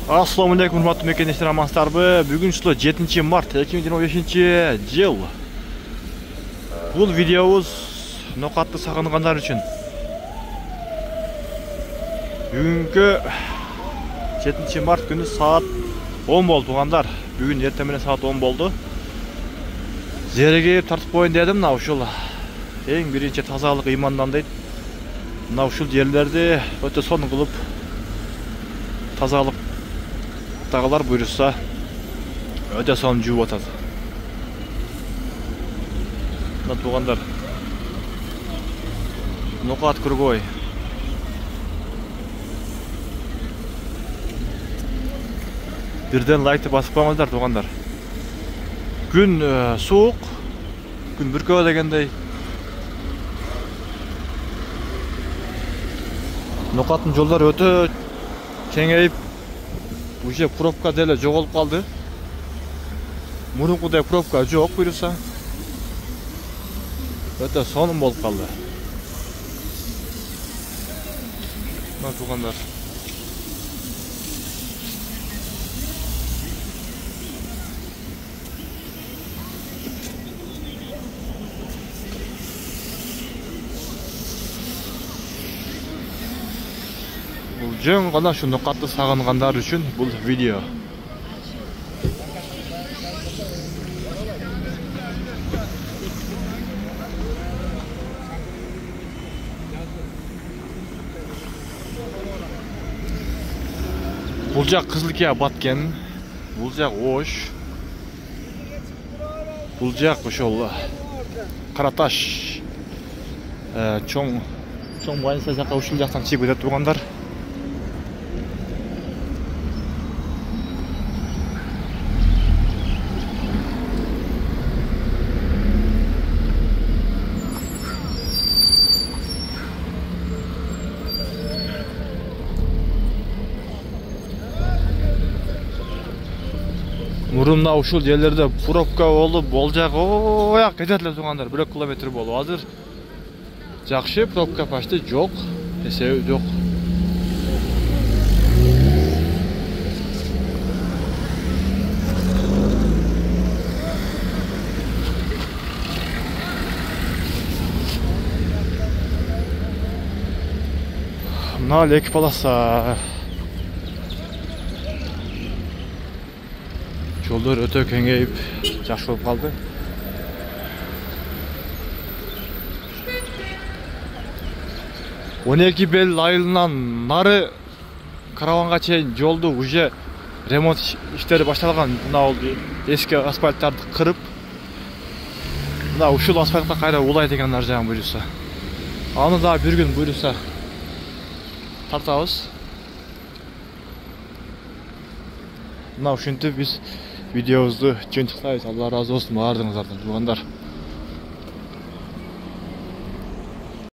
Assalamu alaikum, hurmatly mekendештер, амансыздарбы? Бүгүн 7 март 2025 жыл. Бул видеобуз нокатты сагынгандар үчүн. Бүгүнкү 7 март күнү саат 10 болду туугандар. Бүгүн эртең менен саат 10 болду. Жерге тартып коюн дедим, мына ушул эң биринчи тазалык ыймандан дейт. Мына ушул жерлерди өтө сонун кылып тазалык тағалар бұйырса өте сонун жууп атат. Мына туугандар, Нокат Кыргой. Бирден лайкты басып коюңуздар туугандар. Күн суук, күн бүркөө дегендей. Нокаттын жолдору өтө кеңейип, уже пробка деле жоголуп калды. Мурункудай пробка жок буюрса. Өтө сонун болуп калды. Мына туугандар. Бул жөн гана ушу Нокатты сагынгандар үчүн бул видео. Бул жак Кызылкия баткен, бул жак Ош, бул жак ошол Караташ, чоң больница жакка ушул жактан чыгып кетет туугандар. Мурунда ушул жерлерде пробка болуп, болжак ояк кетет эле туугандар, 1 километр болуп. Азыр жакшы, пробка почти жок, эсеби жок. Мына эки полоса. Жолдор өтө кеңейип, жакшы болуп калды. Он эки бел айылынан нары Караванга чейин жолду уже ремонт иштери башталган. Мына эски асфальттарды кырып, мына ушул асфальтка кайра улайт экен ар жагын буюрса. Аны да бир күн буюрса тартабыз. Мына ушинтип биз видеобузду чөнчүктайбыз. Алла разы болсун баардыгыңыздардан туугандар.